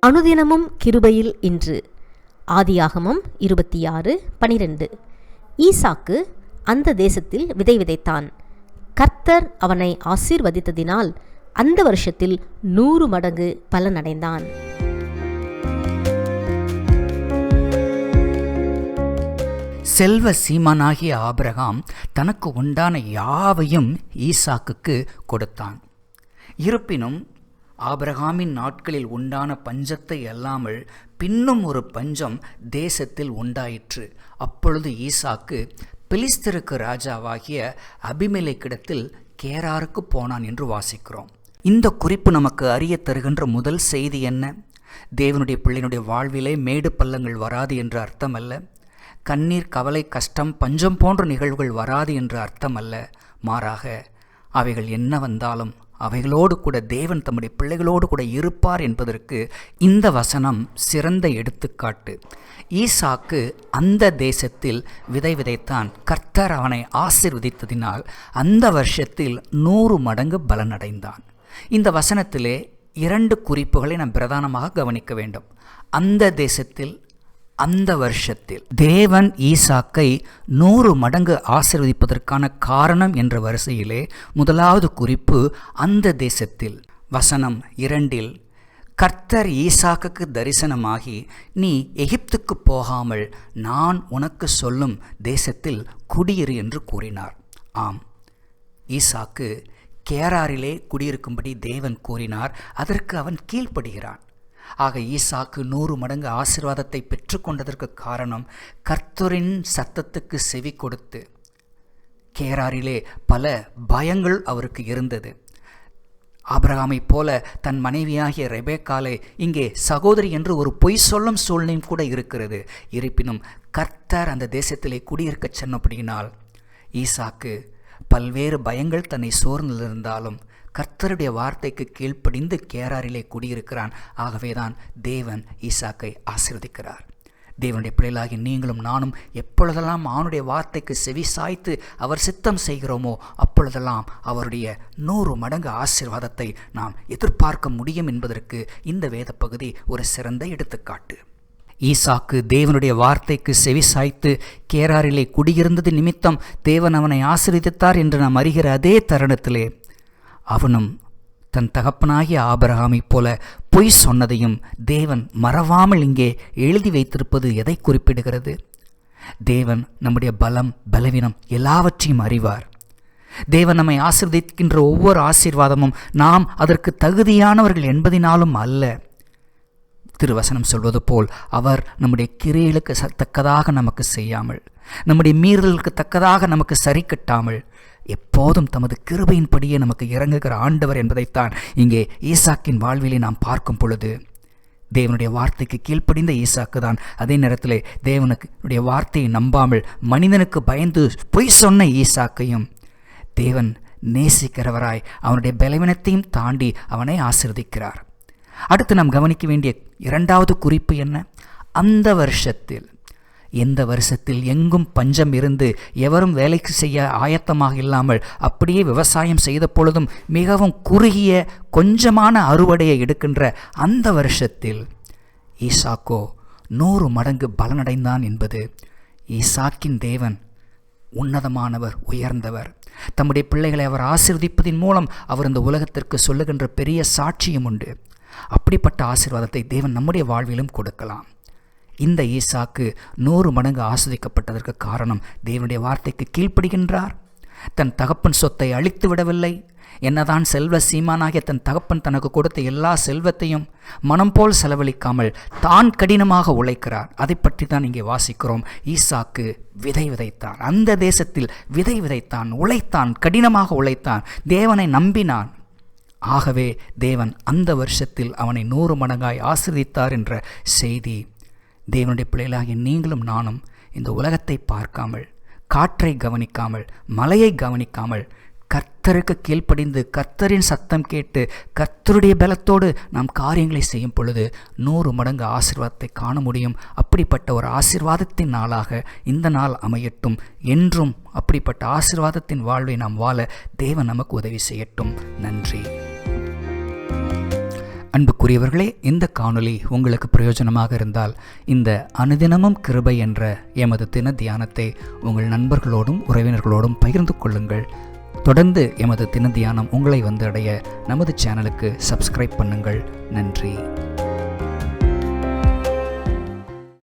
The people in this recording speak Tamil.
அனுதினமும் கிருபையில் இன்று. ஆதியாகமம் 26:12. ஈசாக்கு அந்த தேசத்தில் விதை விதைத்தான். கர்த்தர் அவனை ஆசீர்வதித்ததினால் அந்த வருஷத்தில் 100 மடங்கு பலனடைந்தான். செல்வ சீமானாகிய ஆபிரகாம் தனக்கு உண்டான யாவையும் ஈசாக்குக்கு கொடுத்தான். இருப்பினும் ஆபிரகாமின் நாட்களில் உண்டான பஞ்சத்தை அல்லாமல் பின்னும் ஒரு பஞ்சம் தேசத்தில் உண்டாயிற்று. அப்பொழுது ஈசாக்கு பெலிஸ்தருக்கு ராஜாவாகிய அபிமெலேக்கிடத்தில் கேராருக்கு போனான் என்று வாசிக்கிறோம். இந்த குறிப்பு நமக்கு அறிய தருகின்ற முதல் செய்தி என்ன? தேவனுடைய பிள்ளையினுடைய வாழ்விலே மேடு பள்ளங்கள் வராது என்று அர்த்தம் அல்ல. கண்ணீர், கவலை, கஷ்டம், பஞ்சம் போன்ற நிகழ்வுகள் வராது என்று அர்த்தம் அல்ல. மாறாக அவைகள் என்ன வந்தாலும் அவைகளோடு கூட தேவன் தம்முடைய பிள்ளைகளோடு கூட இருப்பார் என்பதற்கு இந்த வசனம் சிறந்த எடுத்துக்காட்டு. ஈசாக்கு அந்த தேசத்தில் விதை விதைத்தான். கர்த்தர் அவனை ஆசீர்வதித்ததினால் அந்த வருஷத்தில் 100 மடங்கு பலனடைந்தான். இந்த வசனத்திலே 2 குறிப்புகளை நாம் பிரதானமாக கவனிக்க வேண்டும். அந்த தேசத்தில், அந்த வருஷத்தில். தேவன் ஈசாக்கை 100 மடங்கு ஆசீர்வதிப்பதற்கான காரணம் என்ற வரிசையிலே முதலாவது குறிப்பு அந்த தேசத்தில். வசனம் 2, கர்த்தர் ஈசாக்குக்கு தரிசனமாகி, நீ எகிப்துக்கு போகாமல் நான் உனக்கு சொல்லும் தேசத்தில் குடியிரு என்று கூறினார். ஆம், ஈசாக்கு கேராரிலே குடியிருக்கும்படி தேவன் கூறினார். அதற்கு அவன் கீழ்ப்படுகிறான். ஆக ஈசாக்கு 100 மடங்கு ஆசீர்வாதத்தை பெற்றுக்கொண்டதற்கு காரணம் கர்த்தரின் சத்தத்துக்கு செவி கொடுத்து. கேராரிலே பல பயங்கள் அவருக்கு இருந்தது. ஆபிரகாமைப் போல தன் மனைவியாகிய ரெபேக்காலை இங்கே சகோதரி என்று ஒரு பொய் சொல்லும் சூழ்நிலையும் கூட இருக்கிறது. இருப்பினும் கர்த்தர் அந்த தேசத்திலே குடியிருக்கச் சொன்னபடியினால் ஈசாக்கு பல்வேறு பயங்கள் தன்னை சூழ்ந்திருந்தாலும் கர்த்தருடைய வார்த்தைக்கு கீழ்ப்படிந்து கேராரிலே குடியிருக்கிறான். ஆகவேதான் தேவன் ஈசாக்கை ஆசீர்வதிக்கிறார். தேவனுடைய பிள்ளைகளாகி நீங்களும் நானும் எப்பொழுதெல்லாம் அவனுடைய வார்த்தைக்கு செவி சாய்த்து அவர் சித்தம் செய்கிறோமோ அப்பொழுதெல்லாம் அவருடைய 100 மடங்கு ஆசீர்வாதத்தை நாம் எதிர்பார்க்க முடியும் என்பதற்கு இந்த வேத பகுதி ஒரு சிறந்த எடுத்துக்காட்டு. ஈசாக்கு தேவனுடைய வார்த்தைக்கு செவி சாய்த்து கேராரிலே குடியிருந்தது நிமித்தம் தேவன் அவனை ஆசீர்வதித்தார் என்று நாம் அறிகிற அதே தருணத்திலே அவனும் தன் தகப்பனாகிய ஆபிரகாமைப் போல பொய் சொன்னதையும் தேவன் மறவாமல் இங்கே எழுதி வைத்திருப்பது எதை குறிப்பிடுகிறது? தேவன் நம்முடைய பலம், பலவீனம் எல்லாவற்றையும் அறிவார். தேவன் நம்மை ஆசீர்வதிக்கின்ற ஒவ்வொரு ஆசீர்வாதமும் நாம் அதற்கு தகுதியானவர்கள் என்பதினாலும் அல்ல. திருவசனம் சொல்வது போல் அவர் நம்முடைய கிரியைகளுக்கு தக்கதாக நமக்கு செய்யாமல், நம்முடைய மீறலுக்கு தக்கதாக நமக்கு சரி கட்டாமல், எப்போதும் தமது கிருபையின்படியே நமக்கு இறங்குகிற ஆண்டவர் என்பதைத்தான் இங்கே ஈசாக்கின் வாழ்விலே நாம் பார்க்கும் பொழுது தேவனுடைய வார்த்தைக்கு கீழ்ப்படிந்த ஈசாக்கு தான் அதே நேரத்திலே தேவனுடைய வார்த்தையை நம்பாமல் மனிதனுக்கு பயந்து பொய் சொன்ன ஈசாக்கையும் தேவன் நேசிக்கிறவராய் அவனுடைய பலவீனத்தையும் தாண்டி அவனை ஆசீர்வதிக்கிறார். அடுத்து நாம் கவனிக்க வேண்டிய 2வது குறிப்பு என்ன? அந்த வருஷத்தில். எந்த வருஷத்தில் எங்கும் பஞ்சம் இருந்து எவரும் வேலைக்கு செய்ய ஆயத்தமாக இல்லாமல் அப்படியே விவசாயம் செய்த பொழுதும் மிகவும் குறுகிய கொஞ்சமான அறுவடையை எடுக்கின்ற அந்த வருஷத்தில் ஈசாக்கோ 100 மடங்கு பலனடைந்தான் என்பது ஈசாக்கின் தேவன் உன்னதமானவர், உயர்ந்தவர். தம்முடைய பிள்ளைகளை அவர் ஆசீர்வதிப்பதின் மூலம் அவர் இந்த உலகத்திற்கு சொல்லுகின்ற பெரிய சாட்சியும் உண்டு. அப்படிப்பட்ட ஆசீர்வாதத்தை தேவன் நம்முடைய வாழ்விலும் கொடுக்கலாம். இந்த ஈசாக்கு 100 மடங்கு ஆஸ்வதிக்கப்பட்டதற்கு காரணம் தேவனுடைய வார்த்தைக்கு கீழ்ப்படுகின்றார். தன் தகப்பன் சொத்தை அழித்து விடவில்லை. என்னதான் செல்வ சீமானாகிய தன் தகப்பன் தனக்கு கொடுத்த எல்லா செல்வத்தையும் மனம் போல் செலவழிக்காமல் தான் கடினமாக உழைக்கிறார். அதை பற்றி தான் இங்கே வாசிக்கிறோம். ஈசாக்கு விதை விதைத்தான். அந்த தேசத்தில் விதை விதைத்தான், உழைத்தான், கடினமாக உழைத்தான், தேவனை நம்பினான். ஆகவே தேவன் அந்த வருஷத்தில் அவனை 100 மடங்காய் ஆசீர்வதித்தார் என்ற செய்தி தேவனுடைய பிள்ளைகளாகிய நீங்களும் நானும் இந்த உலகத்தை பார்க்காமல், காற்றை கவனிக்காமல், மலையை கவனிக்காமல் கர்த்தருக்கு கீழ்ப்படிந்து கர்த்தரின் சத்தம் கேட்டு கர்த்தருடைய பலத்தோடு நாம் காரியங்களை செய்யும் பொழுது 100 மடங்கு ஆசீர்வாதத்தை காண முடியும். அப்படிப்பட்ட ஒரு ஆசீர்வாதத்தின் நாளாக இந்த நாள் அமையட்டும். என்றும் அப்படிப்பட்ட ஆசீர்வாதத்தின் வாழ்வை நாம் வாழ தேவன் நமக்கு உதவி செய்யட்டும். நன்றி. அன்புக்குரியவர்களே, இந்த காணொளி உங்களுக்கு பிரயோஜனமாக இருந்தால் இந்த அனுதினமும் கிருபை என்ற எமது தின தியானத்தை உங்கள் நண்பர்களோடும் உறவினர்களோடும் பகிர்ந்து கொள்ளுங்கள். தொடர்ந்து எமது தின தியானம் உங்களை வந்து அடைய நமது சேனலுக்கு சப்ஸ்கிரைப் பண்ணுங்கள். நன்றி.